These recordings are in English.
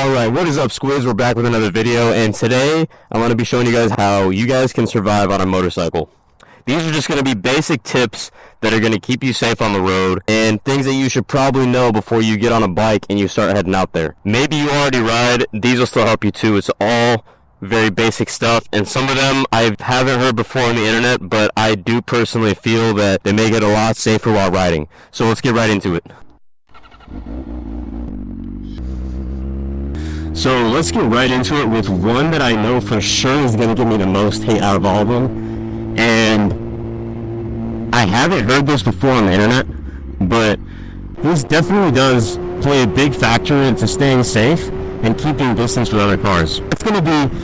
Alright, what is up, Squids? We're back with another video, and today I'm going to be showing you guys how you guys can survive on a motorcycle. These are just going to be basic tips that are going to keep you safe on the road, and things that you should probably know before you get on a bike and you start heading out there. Maybe you already ride, these will still help you too. It's all very basic stuff, and some of them I haven't heard before on the internet, but I do personally feel that they make it a lot safer while riding. So let's get right into it. So let's get right into it with one that I know for sure is going to give me the most hate out of all of them. And I haven't heard this before on the internet, but this definitely does play a big factor into staying safe and keeping distance with other cars. It's going to be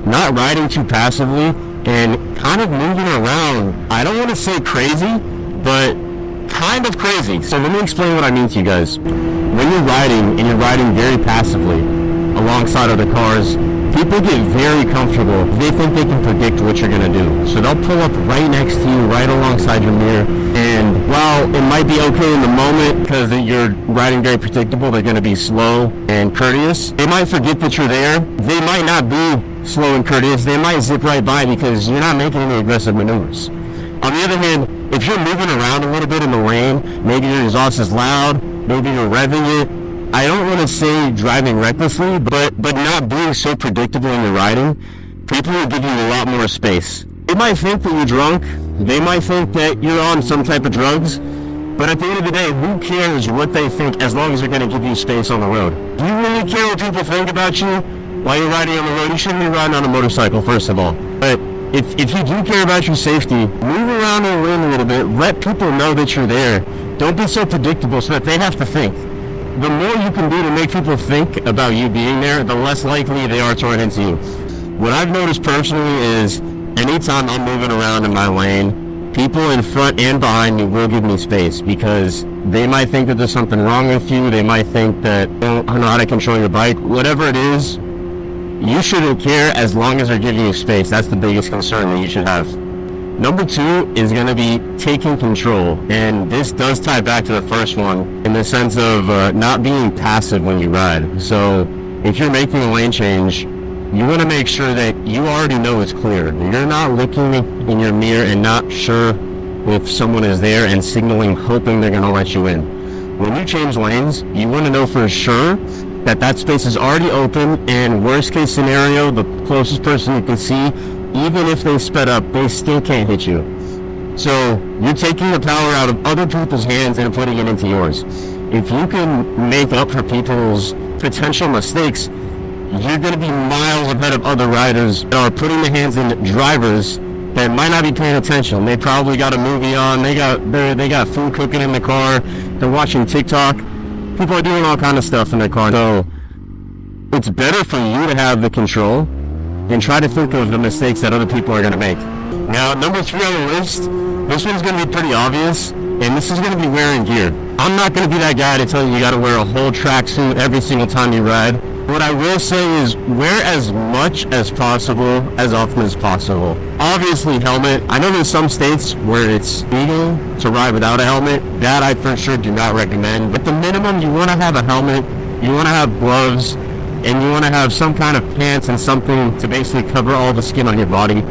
not riding too passively and kind of moving around. I don't want to say crazy, but kind of crazy. So let me explain what I mean to you guys. When you're riding and you're riding very passively alongside other cars, people get very comfortable. They think they can predict what you're going to do. So they'll pull up right next to you, right alongside your mirror. And while it might be okay in the moment because you're riding very predictable, they're going to be slow and courteous. They might forget that you're there. They might not be slow and courteous. They might zip right by because you're not making any aggressive maneuvers. On the other hand, if you're moving around a little bit in the lane, maybe your exhaust is loud, maybe you're revving it, I don't want to say driving recklessly, but not being so predictable in your riding, people will give you a lot more space. They might think that you're drunk, they might think that you're on some type of drugs, but at the end of the day, who cares what they think as long as they're going to give you space on the road? Do you really care what people think about you while you're riding on the road? You shouldn't be riding on a motorcycle, first of all. But if you do care about your safety, move around in the lane a little bit, let people know that you're there. Don't be so predictable so that they have to think. The more you can do to make people think about you being there, the less likely they are to run into you. What I've noticed personally is anytime I'm moving around in my lane, people in front and behind me will give me space because they might think that there's something wrong with you. They might think that I don't know how to control your bike. Whatever it is, you shouldn't care as long as they're giving you space. That's the biggest concern that you should have. Number two is going to be taking control, and this does tie back to the first one in the sense of not being passive when you ride. So if you're making a lane change, you want to make sure that you already know it's clear. You're not looking in your mirror and not sure if someone is there and signaling, hoping they're going to let you in. When you change lanes, you want to know for sure that that space is already open, and worst case scenario, the closest person you can see, even if they sped up, they still can't hit you. So you're taking the power out of other people's hands and putting it into yours. If you can make up for people's potential mistakes, you're going to be miles ahead of other riders that are putting their hands in drivers that might not be paying attention. They probably got a movie on, they got food cooking in the car, they're watching TikTok. People are doing all kind of stuff in their car. So it's better for you to have the control and try to think of the mistakes that other people are going to make. Now, number 3 on the list, this one's going to be pretty obvious, and this is going to be wearing gear. I'm not going to be that guy to tell you got to wear a whole tracksuit every single time you ride. What I will say is wear as much as possible, as often as possible. Obviously, helmet. I know there's some states where it's legal to ride without a helmet. That I for sure do not recommend. But the minimum, you want to have a helmet, you want to have gloves, and you want to have some kind of pants and something to basically cover all the skin on your body,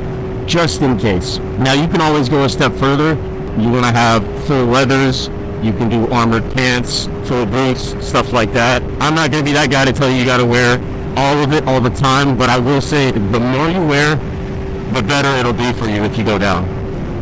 just in case. Now, you can always go a step further. You want to have full leathers. You can do armored pants, full boots, stuff like that. I'm not going to be that guy to tell you you got to wear all of it all the time, but I will say the more you wear, the better it'll be for you if you go down.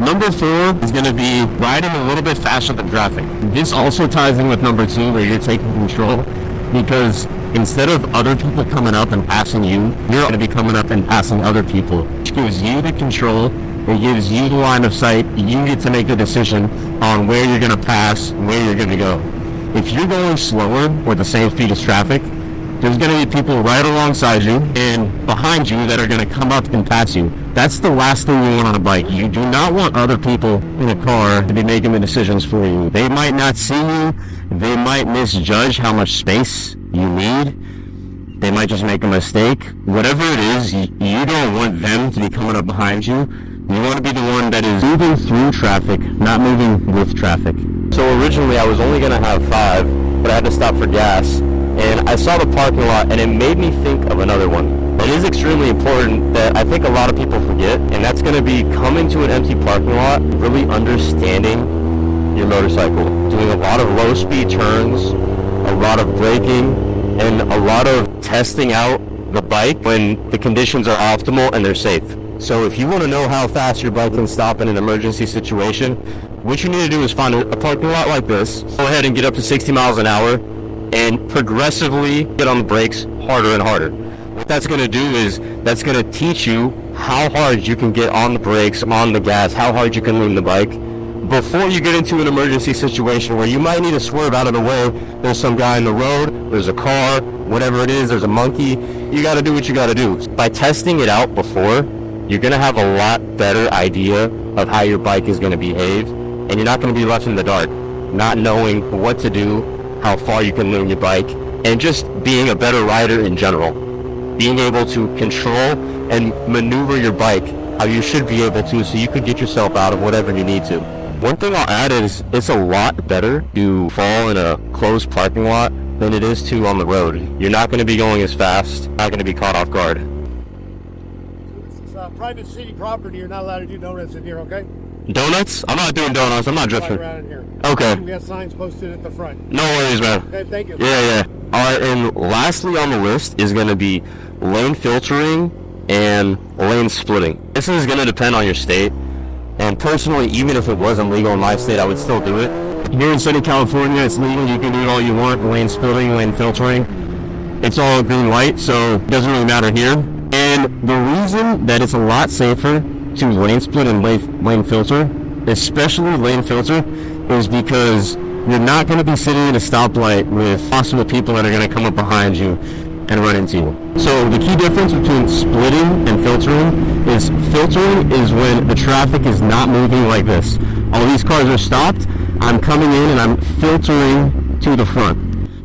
Number 4 is going to be riding a little bit faster than traffic. This also ties in with number 2, where you're taking control, because instead of other people coming up and passing you, you're going to be coming up and passing other people, which gives you the control. It gives you the line of sight. You get to make the decision on where you're going to pass, where you're going to go. If you're going slower or the same speed as traffic, there's going to be people right alongside you and behind you that are going to come up and pass you. That's the last thing you want on a bike. You do not want other people in a car to be making the decisions for you. They might not see you. They might misjudge how much space you need. They might just make a mistake. Whatever it is, you don't want them to be coming up behind you. You want to be the one that is moving through traffic, not moving with traffic. So originally I was only going to have 5, but I had to stop for gas. and I saw the parking lot, and it made me think of another one. It is extremely important that I think a lot of people forget, and that's going to be coming to an empty parking lot, really understanding your motorcycle, doing a lot of low-speed turns, a lot of braking, and a lot of testing out the bike when the conditions are optimal and they're safe. So if you want to know how fast your bike can stop in an emergency situation, what you need to do is find a parking lot like this, go ahead and get up to 60 miles an hour, and progressively get on the brakes harder and harder. What that's going to do is that's going to teach you how hard you can get on the brakes, on the gas, how hard you can lean the bike before you get into an emergency situation where you might need to swerve out of the way. There's some guy in the road, there's a car, whatever it is, there's a monkey. You got to do what you got to do. By testing it out before, you're going to have a lot better idea of how your bike is going to behave, and you're not going to be left in the dark, not knowing what to do, how far you can lean your bike, and just being a better rider in general. Being able to control and maneuver your bike how you should be able to, so you could get yourself out of whatever you need to. One thing I'll add is it's a lot better to fall in a closed parking lot than it is to on the road. You're not going to be going as fast, not going to be caught off guard. This is private city property. You're not allowed to do donuts in here, okay? Donuts? I'm not doing donuts. I'm not drifting. Right around in here. Okay. We have signs posted at the front. No worries, man. Okay, thank you. Yeah. Alright, and lastly on the list is going to be lane filtering and lane splitting. This is going to depend on your state. And personally, even if it wasn't legal in my state, I would still do it. Here in Southern California, it's legal. You can do it all you want. Lane splitting, lane filtering. It's all green light, so it doesn't really matter here. And the reason that it's a lot safer to lane split and lane filter, especially lane filter, is because you're not going to be sitting at a stoplight with possible people that are going to come up behind you and run into you. So the key difference between splitting and filtering is when the traffic is not moving like this. All these cars are stopped, I'm coming in and I'm filtering to the front.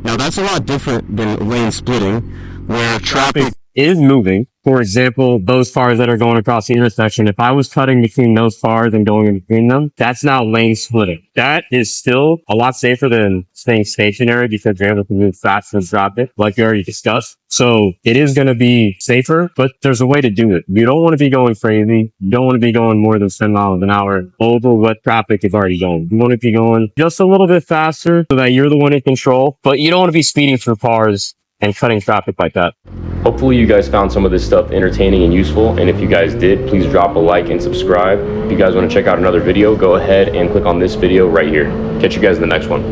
Now that's a lot different than lane splitting, where traffic is moving. For example, those cars that are going across the intersection, if I was cutting between those cars and going in between them, that's not lane splitting. That is still a lot safer than staying stationary because you're able to move faster in traffic, like we already discussed. So it is going to be safer, but there's a way to do it. You don't want to be going crazy. You don't want to be going more than 10 miles an hour over what traffic is already going. You want to be going just a little bit faster so that you're the one in control, but you don't want to be speeding through cars and cutting traffic like that. Hopefully you guys found some of this stuff entertaining and useful, and if you guys did, please drop a like and subscribe. If you guys want to check out another video, go ahead and click on this video right here. Catch you guys in the next one.